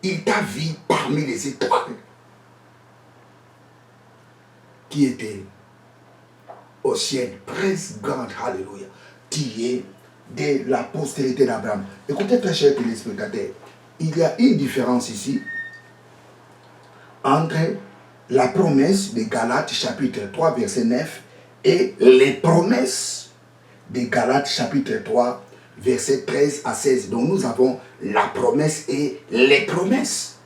il t'a vu parmi les étoiles qui étaient au ciel. Praise God, hallelujah. Tu es de la postérité d'Abraham. Écoutez, très chers téléspectateurs, il y a une différence ici entre la promesse de Galates chapitre 3 verset 9 et les promesses de Galates chapitre 3 verset 13 à 16. Donc nous avons la promesse et les promesses.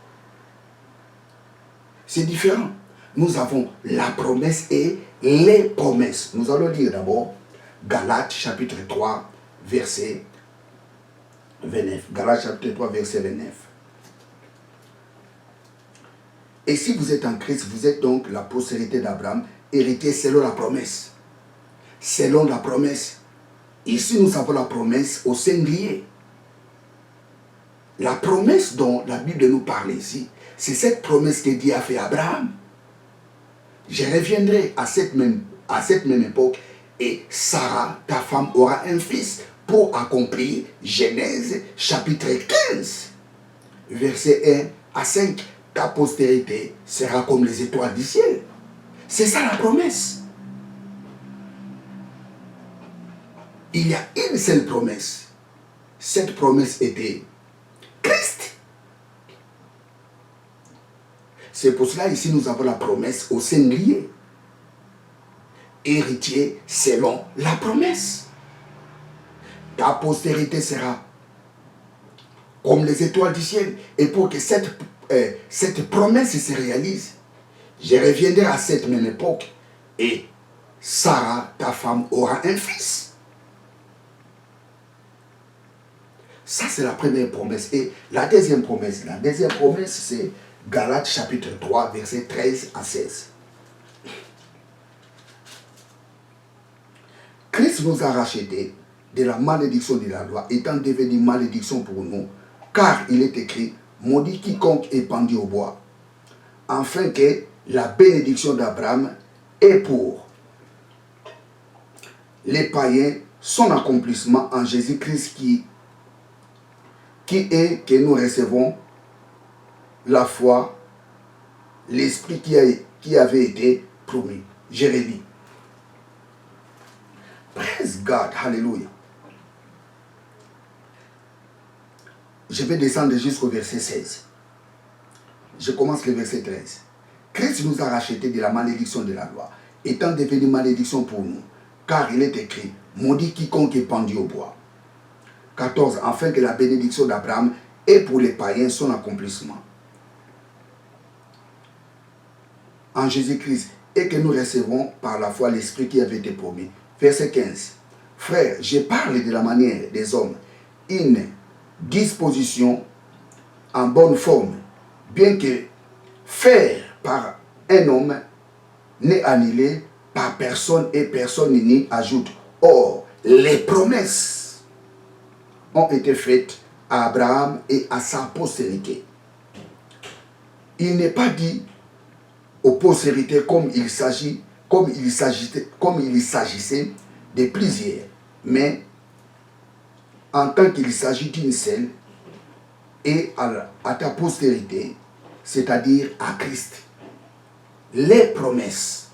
C'est différent. Nous avons la promesse et les promesses. Nous allons lire d'abord Galates chapitre 3 verset 29. Galates chapitre 3 verset 29. Et si vous êtes en Christ, vous êtes donc la postérité d'Abraham, héritier selon la promesse. Selon la promesse. Ici, nous avons la promesse au singulier. La promesse dont la Bible nous parle ici, c'est cette promesse que Dieu a fait à Abraham. Je reviendrai à cette même époque et Sarah, ta femme, aura un fils pour accomplir Genèse chapitre 15, verset 1 à 5. Ta postérité sera comme les étoiles du ciel. C'est ça la promesse. Il y a une seule promesse. Cette promesse était Christ. C'est pour cela ici nous avons la promesse au singulier. Héritier selon la promesse. Ta postérité sera comme les étoiles du ciel. Et pour que cette promesse se réalise, je reviendrai à cette même époque et Sarah, ta femme, aura un fils. Ça, c'est la première promesse. Et la deuxième promesse, c'est Galates chapitre 3, verset 13 à 16. Christ nous a rachetés de la malédiction de la loi, étant devenu malédiction pour nous, car il est écrit, maudit quiconque est pendu au bois, afin que la bénédiction d'Abraham est pour les païens son accomplissement en Jésus-Christ qui est que nous recevons la foi, l'esprit qui avait été promis. Jérémie. Praise God, hallelujah. Je vais descendre jusqu'au verset 16. Je commence le verset 13. Christ nous a rachetés de la malédiction de la loi, étant devenu malédiction pour nous, car il est écrit, maudit quiconque est pendu au bois. 14. Afin que la bénédiction d'Abraham ait pour les païens son accomplissement en Jésus-Christ, et que nous recevons par la foi l'Esprit qui avait été promis. Verset 15. Frères, je parle de la manière des hommes, une disposition en bonne forme, bien que faire par un homme n'est annulé par personne et personne n'y ajoute. Or, les promesses ont été faites à Abraham et à sa postérité. Il n'est pas dit aux postérités comme il s'agissait de plusieurs, mais en tant qu'il s'agit d'une seule, et à ta postérité, c'est-à-dire à Christ. Les promesses.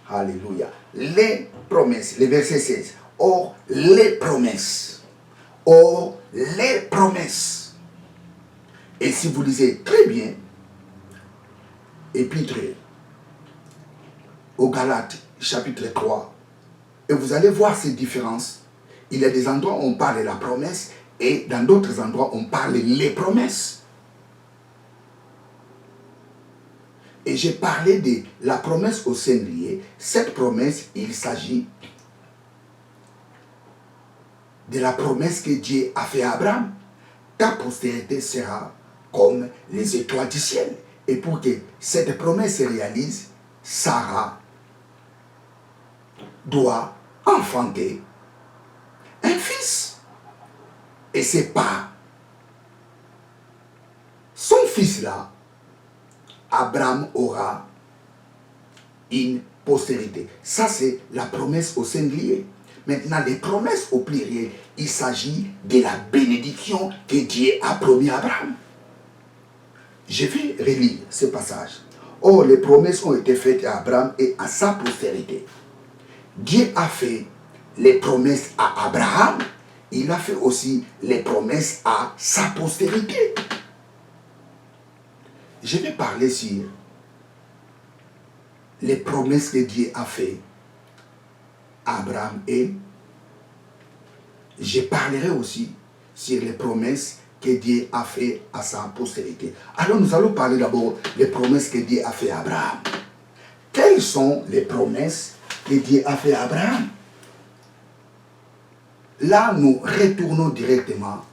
Alléluia. Les promesses. Le verset 16. Or, les promesses. Et si vous lisez très bien, Épître aux Galates, chapitre 3, et vous allez voir ces différences. Il y a des endroits où on parle de la promesse et dans d'autres endroits on parle les promesses. Et j'ai parlé de la promesse au singulier. Cette promesse, il s'agit de la promesse que Dieu a fait à Abraham. Ta postérité sera comme les étoiles du ciel. Et pour que cette promesse se réalise, Sarah doit enfanter un fils. Et c'est pas son fils-là, Abraham aura une postérité. Ça, c'est la promesse au singulier. Maintenant, les promesses au pluriel, il s'agit de la bénédiction que Dieu a promis à Abraham. Je vais relire ce passage. Or, les promesses ont été faites à Abraham et à sa postérité. Dieu a fait les promesses à Abraham, il a fait aussi les promesses à sa postérité. Je vais parler sur les promesses que Dieu a faites à Abraham et je parlerai aussi sur les promesses que Dieu a fait à sa postérité. Alors nous allons parler d'abord des promesses que Dieu a fait à Abraham. Quelles sont les promesses que Dieu a fait à Abraham? Là, nous retournons directement.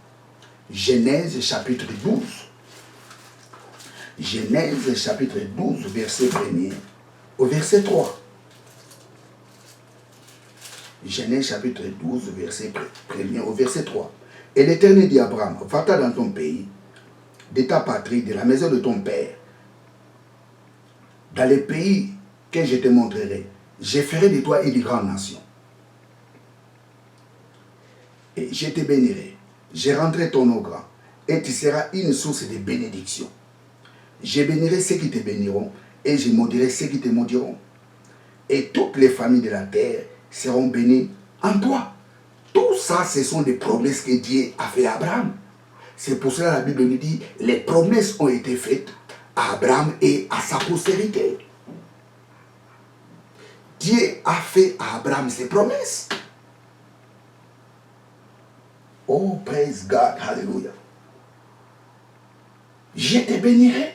Genèse chapitre 12. Genèse chapitre 12, verset 1er au verset 3. Genèse chapitre 12, verset 1er au verset 3. Et l'Éternel dit à Abraham, va-t'en dans ton pays, de ta patrie, de la maison de ton père, dans les pays que je te montrerai. Je ferai de toi une grande nation. Et je te bénirai. Je rendrai ton nom grand. Et tu seras une source de bénédiction. Je bénirai ceux qui te béniront. Et je maudirai ceux qui te maudiront. Et toutes les familles de la terre seront bénies en toi. Tout ça, ce sont des promesses que Dieu a fait à Abraham. C'est pour cela que la Bible nous dit, les promesses ont été faites à Abraham et à sa postérité. Dieu a fait à Abraham ses promesses. Oh, praise God, hallelujah. Je te bénirai.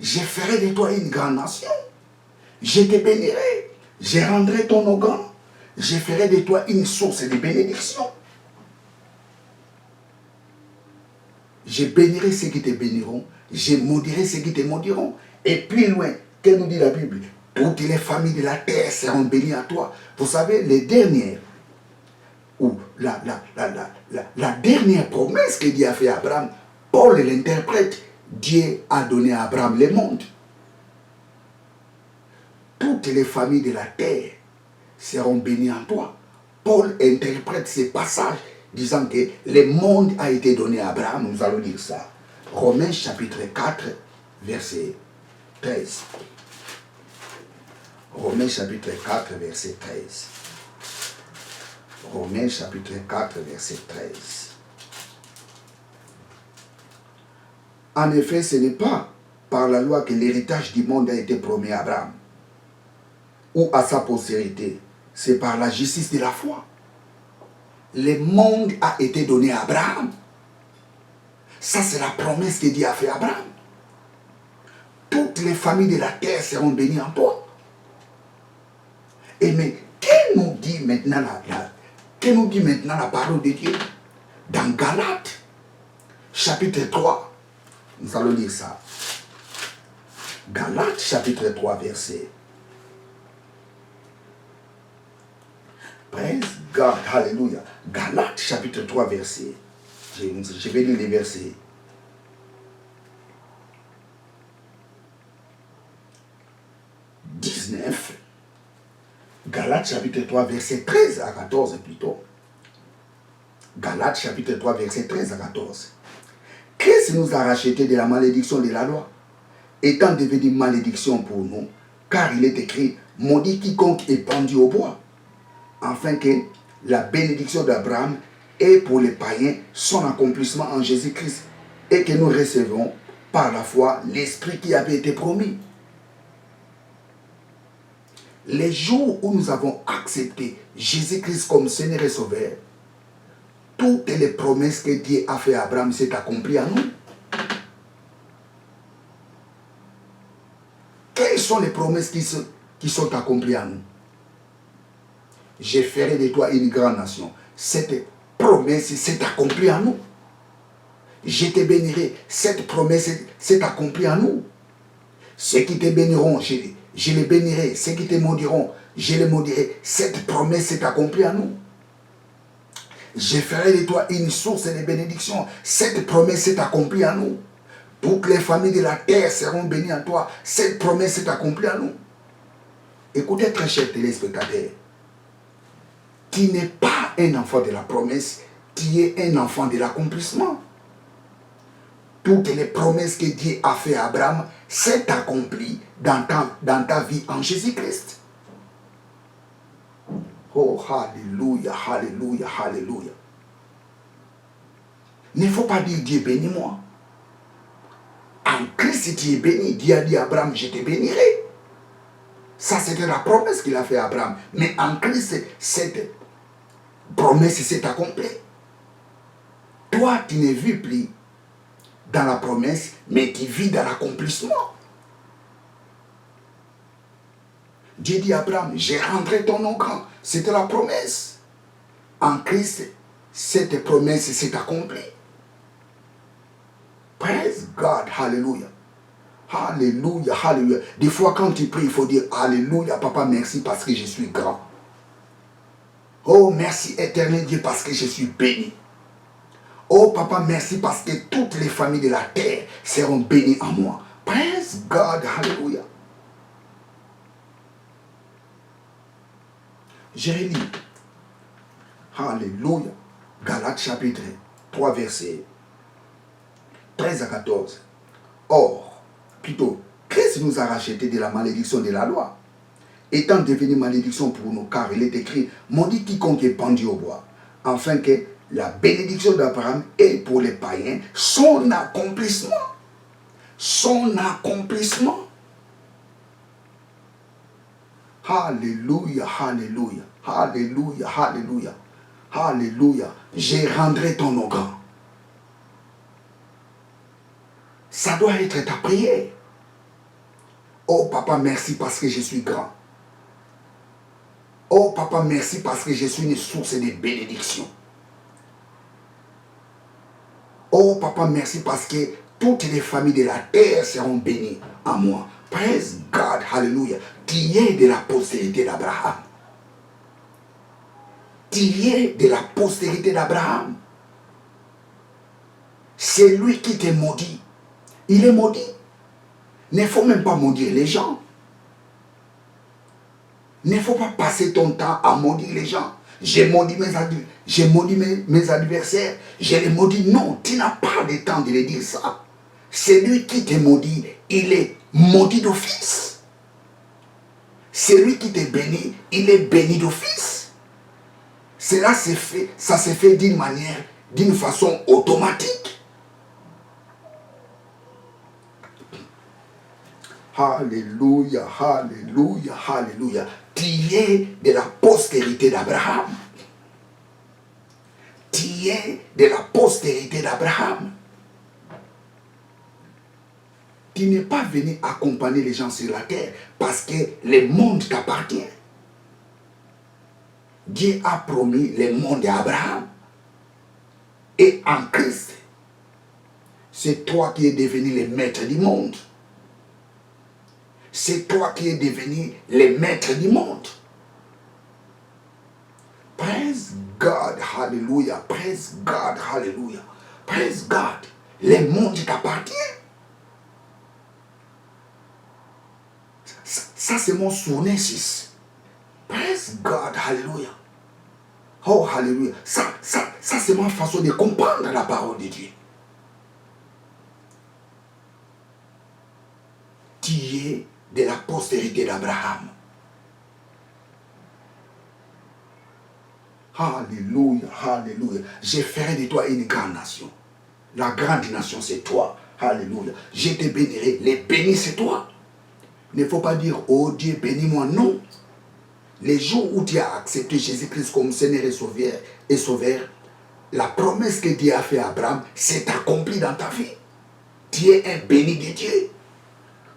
Je ferai de toi une grande nation. Je te bénirai. Je rendrai ton nom grand. Je ferai de toi une source de bénédiction. Je bénirai ceux qui te béniront. Je maudirai ceux qui te maudiront. Et plus loin, que nous dit la Bible? Toutes les familles de la terre seront bénies à toi. Vous savez, les dernières, ou la dernière promesse que Dieu a fait à Abraham, Paul l'interprète, Dieu a donné à Abraham le monde. Toutes les familles de la terre seront bénies en toi. Paul interprète ces passages disant que le monde a été donné à Abraham. Nous allons lire ça. Romains chapitre 4, verset 13. Romains chapitre 4, verset 13. Romains chapitre 4, verset 13. En effet, ce n'est pas par la loi que l'héritage du monde a été promis à Abraham ou à sa postérité. C'est par la justice de la foi. Le monde a été donné à Abraham. Ça, c'est la promesse que Dieu a fait à Abraham. Toutes les familles de la terre seront bénies en toi. Et mais, que nous dit maintenant la parole de Dieu? Dans Galates, chapitre 3, nous allons lire ça. Galates, chapitre 3, verset. Praise God, hallelujah. Galates, chapitre 3, verset. Je vais lire les versets. Galates chapitre 3, verset 13 à 14 plutôt. Galates chapitre 3, verset 13 à 14. Christ nous a rachetés de la malédiction de la loi, étant devenu malédiction pour nous, car il est écrit, maudit quiconque est pendu au bois, afin que la bénédiction d'Abraham ait pour les païens son accomplissement en Jésus-Christ, et que nous recevons par la foi l'Esprit qui avait été promis. Les jours où nous avons accepté Jésus-Christ comme Seigneur et Sauveur, toutes les promesses que Dieu a fait à Abraham s'est accompli à nous. Quelles sont les promesses qui sont accomplies à nous? Je ferai de toi une grande nation. Cette promesse s'est accomplie à nous. Je te bénirai. Cette promesse s'est accomplie à nous. Ceux qui te béniront, je les bénirai. Ceux qui te maudiront, je les maudirai. Cette promesse s'est accomplie à nous. Je ferai de toi une source de bénédiction. Cette promesse s'est accomplie à nous. Toutes les familles de la terre seront bénies en toi. Cette promesse s'est accomplie à nous. Écoutez, très chers téléspectateurs. tu n'es pas un enfant de la promesse, tu es un enfant de l'accomplissement. Toutes les promesses que Dieu a fait à Abraham s'est accompli dans ta vie en Jésus-Christ. Oh, alléluia, alléluia, alléluia. Il ne faut pas dire Dieu bénis-moi. En Christ, tu es béni. Dieu a dit à Abraham, je te bénirai. Ça, c'était la promesse qu'il a fait à Abraham. Mais en Christ, cette promesse s'est accomplie. Toi, tu ne vis plus dans la promesse, mais tu vis dans l'accomplissement. Dieu dit à Abraham, j'ai rentré ton nom grand. C'était la promesse. En Christ, cette promesse s'est accomplie. Praise God, hallelujah. Alléluia, alléluia. Des fois, quand tu pries, il faut dire alléluia, papa, merci parce que je suis grand. Oh, merci éternel Dieu parce que je suis béni. Oh, papa, merci parce que toutes les familles de la terre seront bénies en moi. Praise God, alléluia. Jérémie, alléluia. Galates chapitre 3, versets 13 à 14. Or, plutôt, Christ nous a rachetés de la malédiction de la loi, étant devenu malédiction pour nous, car il est écrit, maudit quiconque est pendu au bois, afin que la bénédiction d'Abraham est pour les païens son accomplissement. Son accomplissement. Alléluia, alléluia, alléluia, alléluia, alléluia. Je rendrai ton nom grand. Ça doit être ta prière. Oh papa, merci parce que je suis grand. Oh papa, merci parce que je suis une source de bénédiction. Oh papa, merci parce que toutes les familles de la terre seront bénies en moi. Praise God, hallelujah. Tu es de la postérité d'Abraham. Tu es de la postérité d'Abraham. C'est lui qui te maudit. Il est maudit. Il ne faut même pas maudire les gens. Il ne faut pas passer ton temps à maudire les gens. J'ai maudit mes adversaires. Je les maudis. Non, tu n'as pas le temps de les dire ça. C'est lui qui te maudit. Il est maudit d'office. C'est lui qui te bénit. Il est béni d'office. Cela se fait, ça se fait d'une manière, d'une façon automatique. Alléluia, alléluia, alléluia. Tu es de la postérité d'Abraham. Tu es de la postérité d'Abraham. Tu n'es pas venu accompagner les gens sur la terre parce que le monde t'appartient. Dieu a promis le monde à Abraham. Et en Christ, c'est toi qui es devenu le maître du monde. C'est toi qui es devenu le maître du monde. Praise God, hallelujah. Praise God, hallelujah. Praise God. Le monde t'appartient. Ça c'est mon souvenir 6. Praise God, hallelujah. Oh, hallelujah. Ça c'est ma façon de comprendre la parole de Dieu. Tu es de la postérité d'Abraham. Alléluia, alléluia. Je ferai de toi une grande nation. La grande nation, c'est toi. Alléluia. Je te bénirai. Les bénis, c'est toi. Il ne faut pas dire, oh Dieu, bénis-moi. Non. Les jours où tu as accepté Jésus-Christ comme Seigneur et Sauveur, la promesse que Dieu a fait à Abraham s'est accomplie dans ta vie. Tu es un béni de Dieu.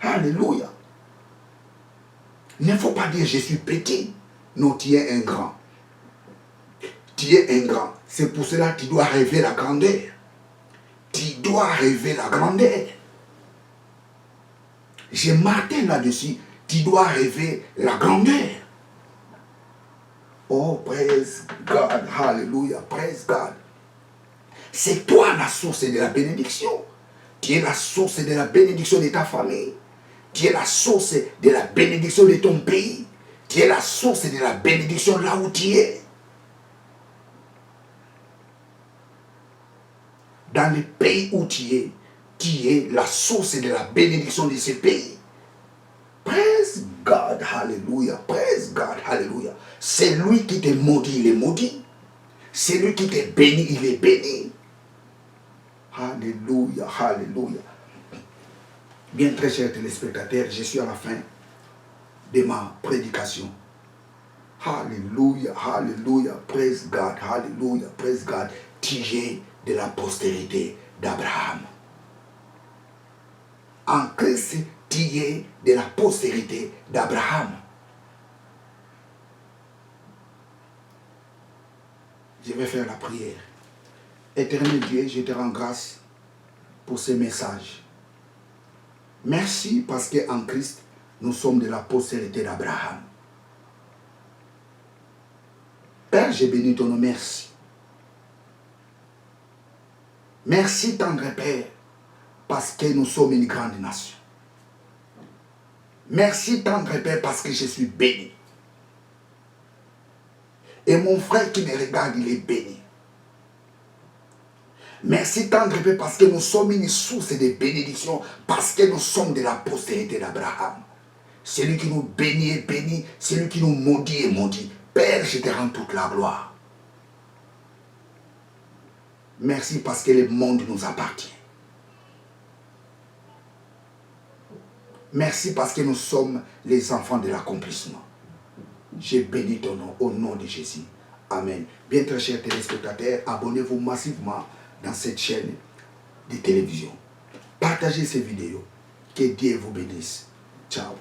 Alléluia. Il ne faut pas dire je suis petit. Non, tu es un grand. Tu es un grand. C'est pour cela que tu dois rêver la grandeur. Tu dois rêver la grandeur. J'ai marqué là-dessus. Tu dois rêver la grandeur. Oh, praise God. Hallelujah. Praise God. C'est toi la source de la bénédiction. Tu es la source de la bénédiction de ta famille. Tu es la source de la bénédiction de ton pays. Tu es la source de la bénédiction là où tu es. dans le pays où tu es la source de la bénédiction de ce pays. Praise God, hallelujah, praise God, hallelujah. C'est lui qui te maudit, il est maudit. C'est lui qui te bénit, il est béni. Alléluia, alléluia. Bien, très chers téléspectateurs, je suis à la fin de ma prédication. Alléluia, alléluia, praise God, alléluia, praise God. Tu es de la postérité d'Abraham. En Christ, tu es de la postérité d'Abraham. Je vais faire la prière. Éternel Dieu, je te rends grâce pour ce message. Merci parce qu'en Christ, nous sommes de la postérité d'Abraham. Père, je bénis ton nom, merci. Merci, tendre Père, parce que nous sommes une grande nation. Merci, tendre Père, parce que je suis béni. Et mon frère qui me regarde, il est béni. Merci, tendre Père, parce que nous sommes une source de bénédiction, parce que nous sommes de la postérité d'Abraham. Celui qui nous bénit est béni, celui qui nous maudit est maudit. Père, je te rends toute la gloire. Merci parce que le monde nous appartient. Merci parce que nous sommes les enfants de l'accomplissement. Je bénis ton nom au nom de Jésus. Amen. Bien très chers téléspectateurs, abonnez-vous massivement dans cette chaîne de télévision. Partagez ces vidéos. Que Dieu vous bénisse. Ciao.